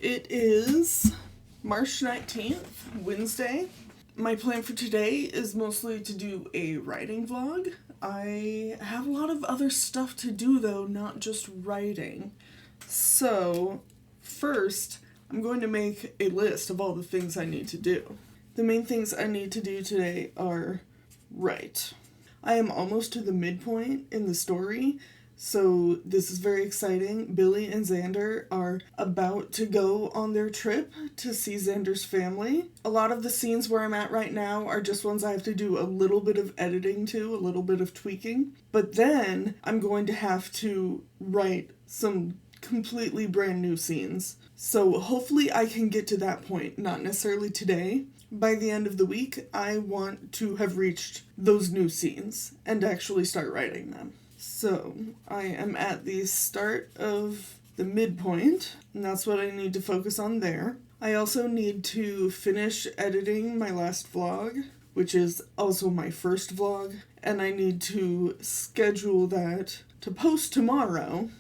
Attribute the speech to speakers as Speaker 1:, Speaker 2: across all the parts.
Speaker 1: It is March 19th, Wednesday. My plan for today is mostly to do a writing vlog. I have a lot of other stuff to do though, not just writing. So, first, I'm going to make a list of all the things I need to do. The main things I need to do today are write. I am almost to the midpoint in the story, so this is very exciting. Billy and Xander are about to go on their trip to see Xander's family. A lot of the scenes where I'm at right now are just ones I have to do a little bit of editing to, a little bit of tweaking. But then I'm going to have to write some completely brand new scenes. So hopefully I can get to that point, not necessarily today. By the end of the week, I want to have reached those new scenes and actually start writing them. So, I am at the start of the midpoint, and that's what I need to focus on there. I also need to finish editing my last vlog, which is also my first vlog, and I need to schedule that to post tomorrow.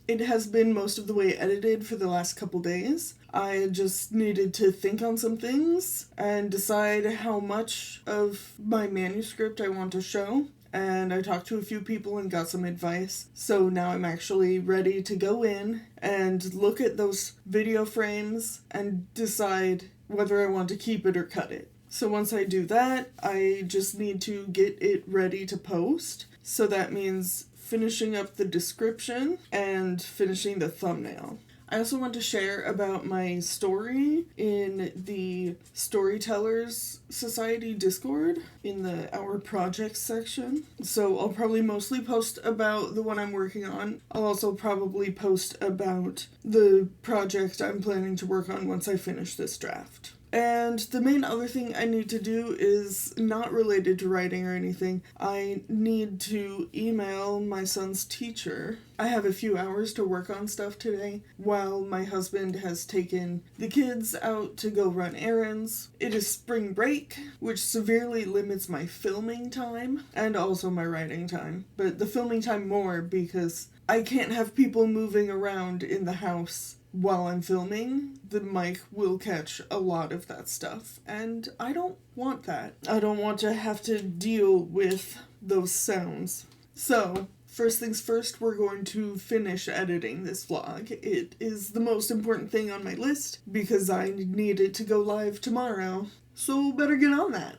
Speaker 1: It has been most of the way edited for the last couple days. I just needed to think on some things and decide how much of my manuscript I want to show. And I talked to a few people and got some advice. So now I'm actually ready to go in and look at those video frames and decide whether I want to keep it or cut it. So once I do that, I just need to get it ready to post. So that means finishing up the description and finishing the thumbnail. I also want to share about my story in the Storytellers Society Discord in the Our Projects section. So I'll probably mostly post about the one I'm working on. I'll also probably post about the project I'm planning to work on once I finish this draft. And the main other thing I need to do is not related to writing or anything. I need to email my son's teacher. I have a few hours to work on stuff today while my husband has taken the kids out to go run errands. It is spring break, which severely limits my filming time and also my writing time. But the filming time more because I can't have people moving around in the house while I'm filming. The mic will catch a lot of that stuff, and I don't want that. I don't want to have to deal with those sounds. So, first things first, we're going to finish editing this vlog. It is the most important thing on my list because I need it to go live tomorrow, so better get on that.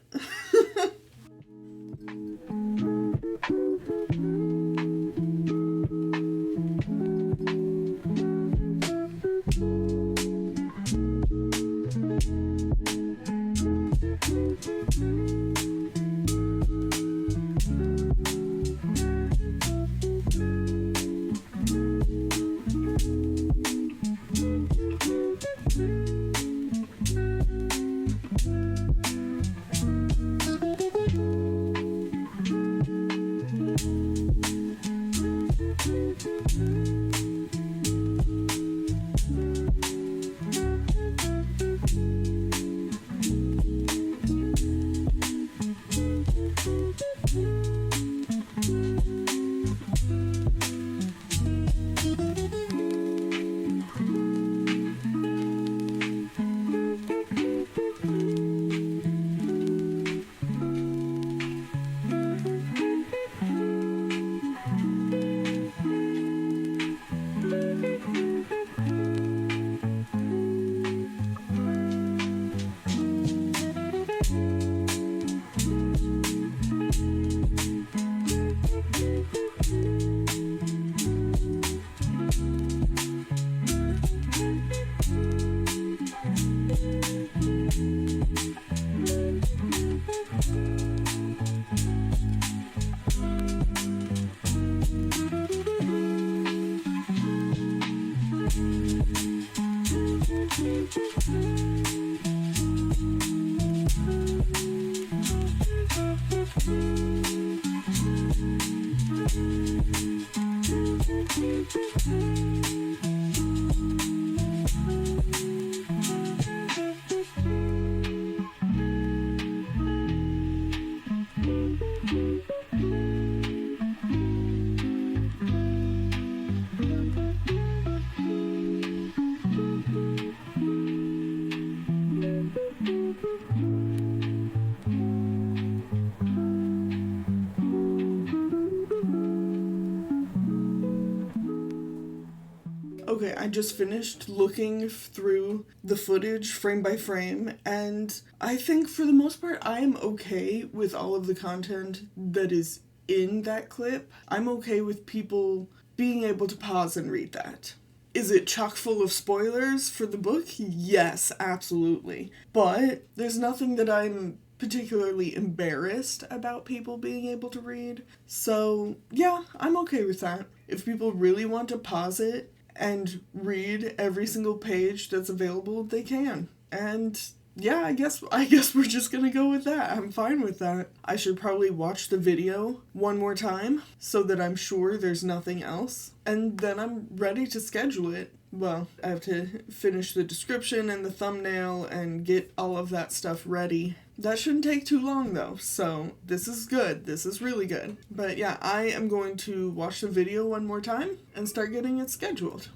Speaker 1: I just finished looking through the footage frame by frame, and I think for the most part I am okay with all of the content that is in that clip. I'm okay with people being able to pause and read that. Is it chock full of spoilers for the book? Yes, absolutely. But there's nothing that I'm particularly embarrassed about people being able to read. So, yeah, I'm okay with that. If people really want to pause it and read every single page that's available, they can. And yeah, I guess we're just gonna go with that. I'm fine with that. I should probably watch the video one more time so that I'm sure there's nothing else. And then I'm ready to schedule it. Well, I have to finish the description and the thumbnail and get all of that stuff ready. That shouldn't take too long though, so this is good. This is really good. But yeah, I am going to watch the video one more time and start getting it scheduled.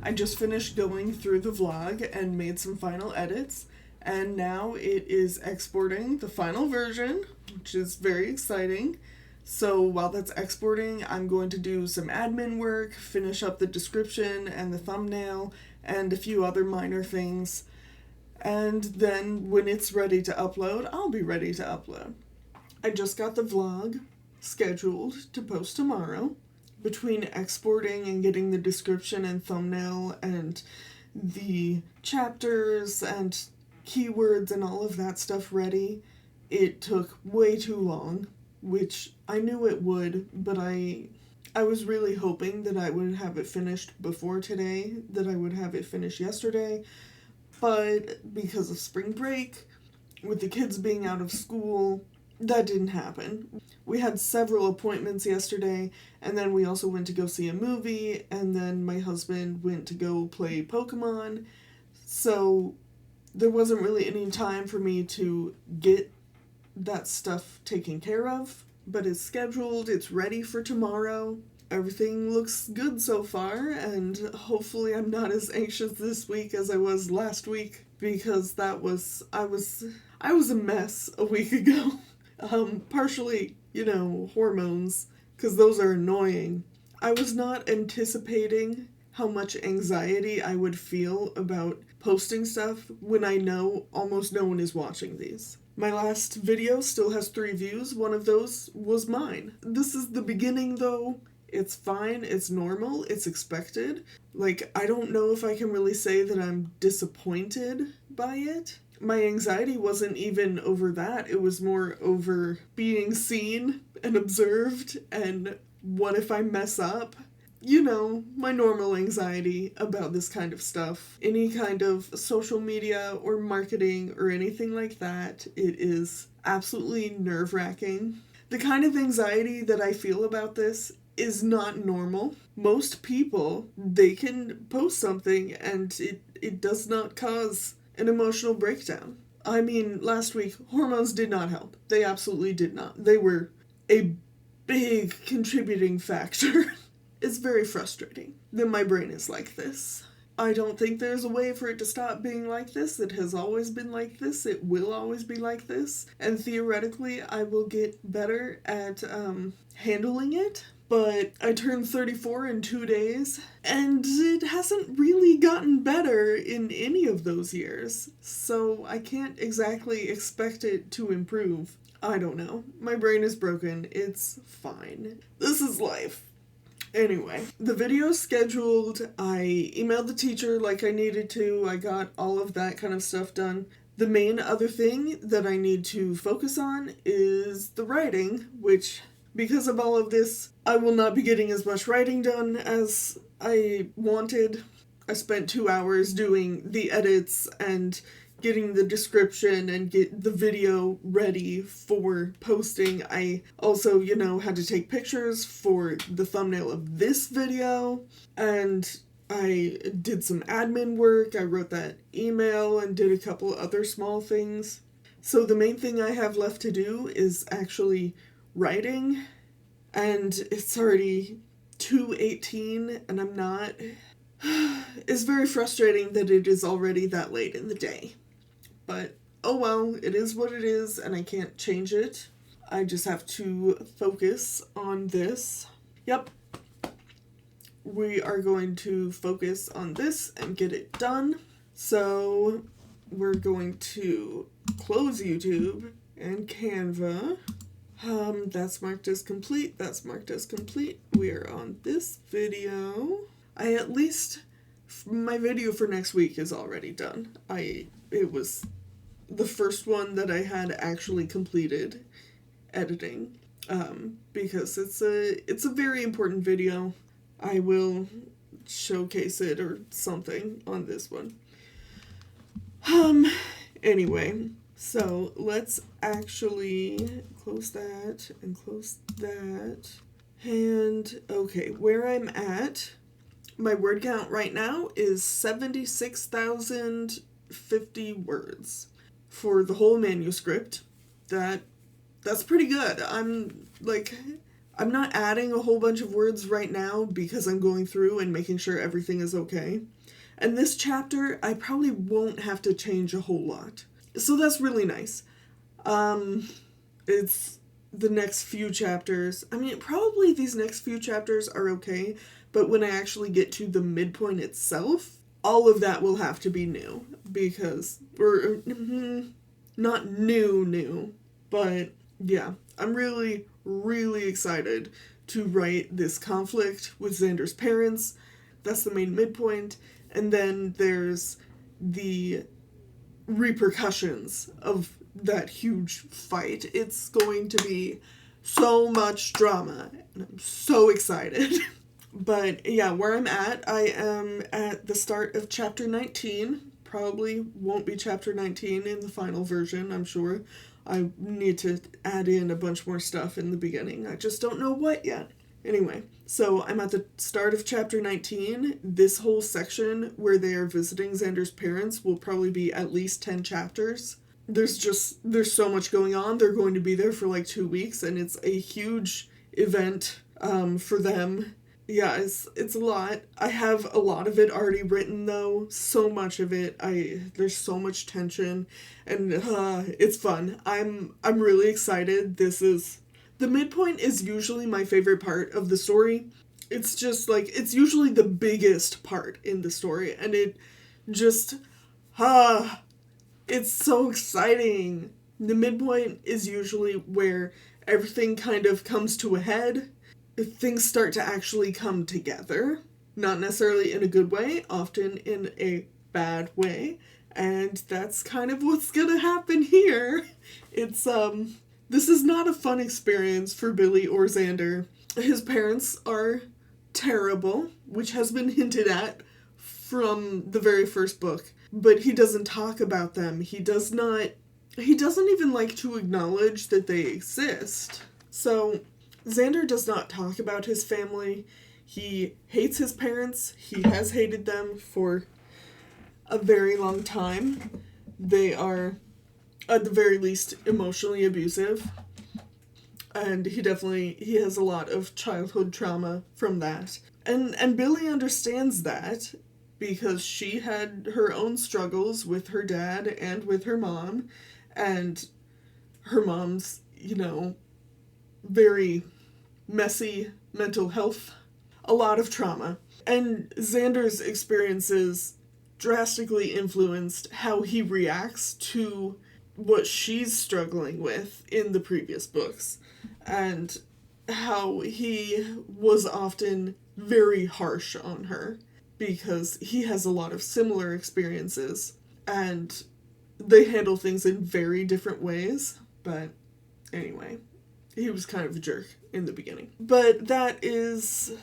Speaker 1: I just finished going through the vlog and made some final edits, and now it is exporting the final version, which is very exciting. So while that's exporting, I'm going to do some admin work, finish up the description and the thumbnail, and a few other minor things. And then when it's ready to upload, I'll be ready to upload. I just got the vlog scheduled to post tomorrow. Between exporting and getting the description and thumbnail and the chapters and keywords and all of that stuff ready, it took way too long, which I knew it would, but I was really hoping that I would have it finished before today, that I would have it finished yesterday, but because of spring break, with the kids being out of school, that didn't happen. We had several appointments yesterday, and then we also went to go see a movie, and then my husband went to go play Pokemon, so there wasn't really any time for me to get that stuff taken care of, but it's scheduled, it's ready for tomorrow. Everything looks good so far, and hopefully I'm not as anxious this week as I was last week, because I was a mess a week ago. Partially, hormones, because those are annoying. I was not anticipating how much anxiety I would feel about posting stuff when I know almost no one is watching these. My last video still has 3 views. One of those was mine. This is the beginning, though. It's fine, it's normal, it's expected. I don't know if I can really say that I'm disappointed by it. My anxiety wasn't even over that. It was more over being seen and observed, and what if I mess up? My normal anxiety about this kind of stuff. Any kind of social media or marketing or anything like that, it is absolutely nerve-wracking. The kind of anxiety that I feel about this is not normal. Most people, they can post something and it does not cause an emotional breakdown. I mean, last week, hormones did not help. They absolutely did not. They were a big contributing factor. It's very frustrating that my brain is like this. I don't think there's a way for it to stop being like this. It has always been like this. It will always be like this. And theoretically, I will get better at handling it. But I turned 34 in 2 days, and it hasn't really gotten better in any of those years. So I can't exactly expect it to improve. I don't know. My brain is broken. It's fine. This is life. Anyway, the video's scheduled. I emailed the teacher like I needed to. I got all of that kind of stuff done. The main other thing that I need to focus on is the writing, which, because of all of this, I will not be getting as much writing done as I wanted. I spent 2 hours doing the edits and getting the description and get the video ready for posting. I also, had to take pictures for the thumbnail of this video, and I did some admin work. I wrote that email and did a couple other small things. So the main thing I have left to do is actually writing, and it's already 2:18 and I'm not. It's very frustrating that it is already that late in the day. But, oh well, it is what it is, and I can't change it. I just have to focus on this. Yep. We are going to focus on this and get it done. So, we're going to close YouTube and Canva. That's marked as complete. That's marked as complete. We are on this video. My video for next week is already done. It was the first one that I had actually completed editing, because it's a very important video. I will showcase it or something on this one. Anyway, so let's actually close that and close that. And, okay, where I'm at, my word count right now is 76,050 words for the whole manuscript. That's pretty good. I'm not adding a whole bunch of words right now because I'm going through and making sure everything is okay. And this chapter, I probably won't have to change a whole lot. So that's really nice. It's the next few chapters. I mean, probably these next few chapters are okay, but when I actually get to the midpoint itself, all of that will have to be new, because, not new, but yeah, I'm really, really excited to write this conflict with Xander's parents. That's the main midpoint, and then there's the repercussions of that huge fight. It's going to be so much drama, and I'm so excited. But yeah, where I'm at, I am at the start of chapter 19. Probably won't be chapter 19 in the final version, I'm sure. I need to add in a bunch more stuff in the beginning. I just don't know what yet. Anyway, so I'm at the start of chapter 19. This whole section where they are visiting Xander's parents will probably be at least 10 chapters. There's so much going on. They're going to be there for like 2 weeks, and it's a huge event for them. Yeah, it's a lot. I have a lot of it already written, though. So much of it. There's so much tension, and it's fun. I'm really excited. The midpoint is usually my favorite part of the story. It's just it's usually the biggest part in the story, and it just it's so exciting. The midpoint is usually where everything kind of comes to a head. Things start to actually come together, not necessarily in a good way, often in a bad way, and that's kind of what's gonna happen here. It's, this is not a fun experience for Billy or Xander. His parents are terrible, which has been hinted at from the very first book, but he doesn't talk about them. He doesn't even like to acknowledge that they exist. So Xander does not talk about his family. He hates his parents. He has hated them for a very long time. They are, at the very least, emotionally abusive. And he has a lot of childhood trauma from that. And Billy understands that, because she had her own struggles with her dad and with her mom. And her mom's, very messy mental health, a lot of trauma. And Xander's experiences drastically influenced how he reacts to what she's struggling with in the previous books, and how he was often very harsh on her, because he has a lot of similar experiences, and they handle things in very different ways. But anyway, he was kind of a jerk in the beginning. But that is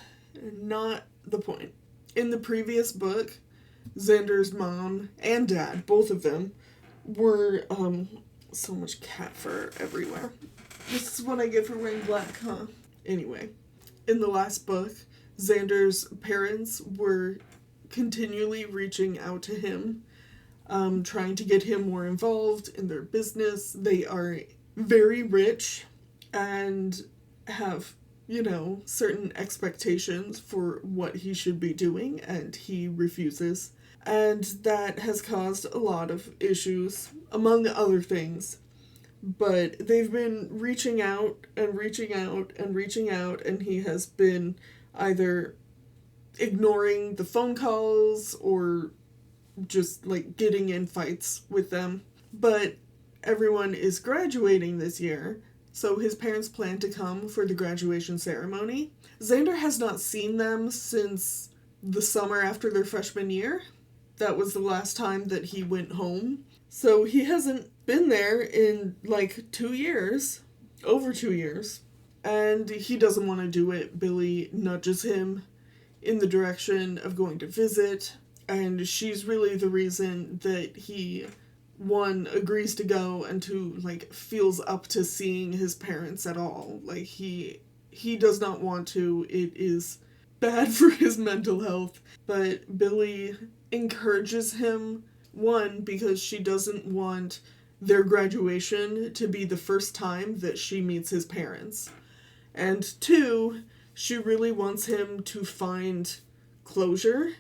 Speaker 1: not the point. In the previous book, Xander's mom and dad, both of them, We're, so much cat fur everywhere. This is what I get for wearing black, huh? Anyway, in the last book, Xander's parents were continually reaching out to him, trying to get him more involved in their business. They are very rich and have, certain expectations for what he should be doing, and he refuses. And that has caused a lot of issues, among other things. But they've been reaching out and reaching out and reaching out, and he has been either ignoring the phone calls or just getting in fights with them. But everyone is graduating this year, so his parents plan to come for the graduation ceremony. Xander has not seen them since the summer after their freshman year. That was the last time that he went home. So he hasn't been there in 2 years, over 2 years. And he doesn't want to do it. Billy nudges him in the direction of going to visit. And she's really the reason that he, one, agrees to go, and two, feels up to seeing his parents at all. He does not want to. It is bad for his mental health. But Billy encourages him, one, because she doesn't want their graduation to be the first time that she meets his parents. And two, she really wants him to find closure.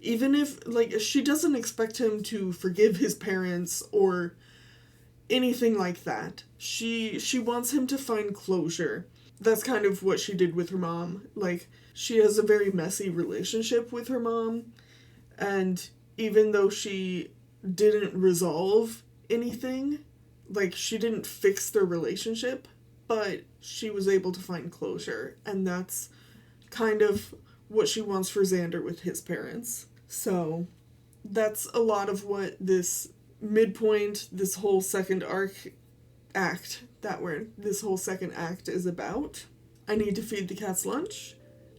Speaker 1: Even if, she doesn't expect him to forgive his parents or anything like that. She wants him to find closure. That's kind of what she did with her mom. She has a very messy relationship with her mom, and even though she didn't resolve anything, she didn't fix their relationship, but she was able to find closure, and that's kind of what she wants for Xander with his parents. So that's a lot of what this midpoint, this whole second this whole second act is about. I need to feed the cats lunch,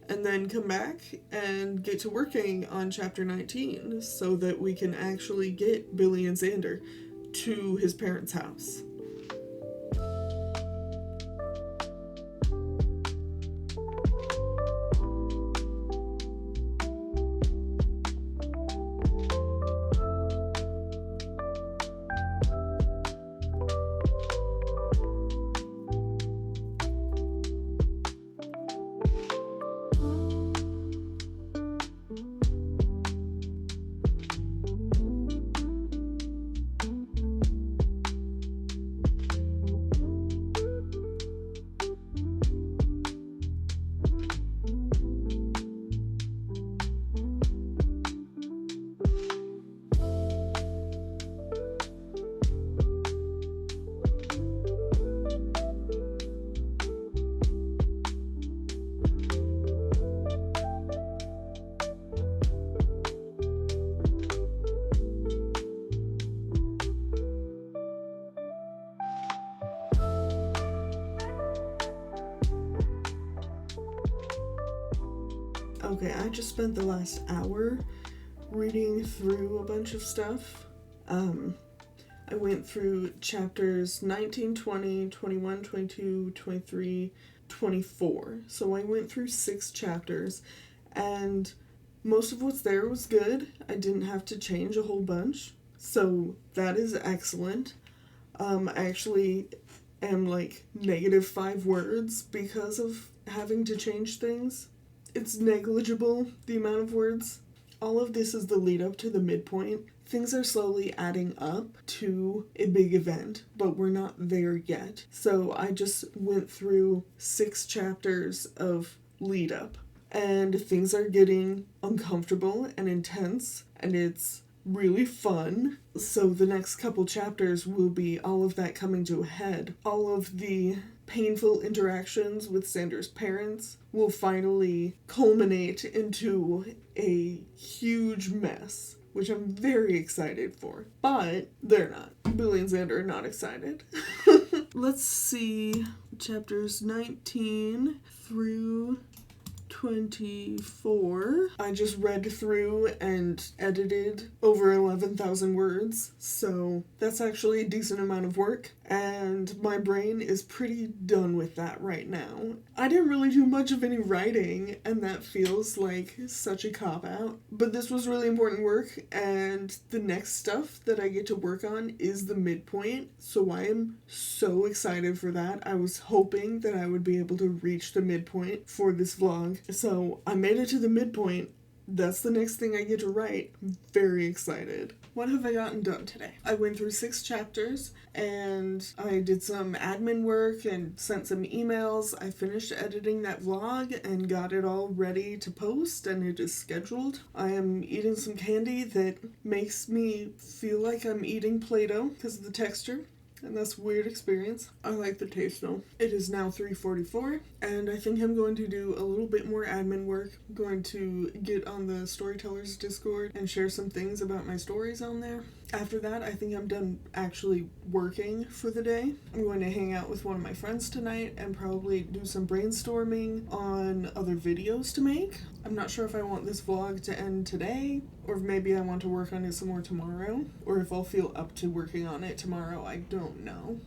Speaker 1: and then come back and get to working on chapter 19 so that we can actually get Billy and Xander to his parents' house. Okay, I just spent the last hour reading through a bunch of stuff. I went through chapters 19, 20, 21, 22, 23, 24. So I went through 6 chapters, and most of what's there was good. I didn't have to change a whole bunch, so that is excellent. I actually am -5 words because of having to change things. It's negligible, the amount of words. All of this is the lead up to the midpoint. Things are slowly adding up to a big event, but we're not there yet. So I just went through 6 chapters of lead up, and things are getting uncomfortable and intense, and it's really fun. So the next couple chapters will be all of that coming to a head. All of the painful interactions with Xander's parents will finally culminate into a huge mess, which I'm very excited for. But they're not. Billy and Xander are not excited. Let's see. Chapters 19 through 24. I just read through and edited over 11,000 words, so that's actually a decent amount of work, and my brain is pretty done with that right now. I didn't really do much of any writing, and that feels like such a cop-out, but this was really important work, and the next stuff that I get to work on is the midpoint, so I am so excited for that. I was hoping that I would be able to reach the midpoint for this vlog, so I made it to the midpoint. That's the next thing I get to write. I'm very excited. What have I gotten done today? I went through 6 chapters and I did some admin work and sent some emails. I finished editing that vlog and got it all ready to post, and it is scheduled. I am eating some candy that makes me feel like I'm eating Play-Doh because of the texture. And that's a weird experience. I like the taste though. It is now 3:44, and I think I'm going to do a little bit more admin work. I'm going to get on the Storytellers Discord and share some things about my stories on there. After that, I think I'm done actually working for the day. I'm going to hang out with one of my friends tonight and probably do some brainstorming on other videos to make. I'm not sure if I want this vlog to end today, or if maybe I want to work on it some more tomorrow, or if I'll feel up to working on it tomorrow. I don't know.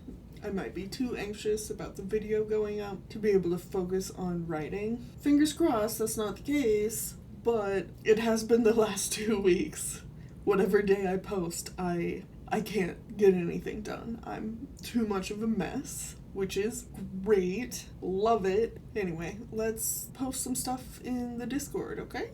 Speaker 1: I might be too anxious about the video going up to be able to focus on writing. Fingers crossed that's not the case, but it has been the last 2 weeks. Whatever day I post, I can't get anything done. I'm too much of a mess, which is great. Love it. Anyway, let's post some stuff in the Discord, okay?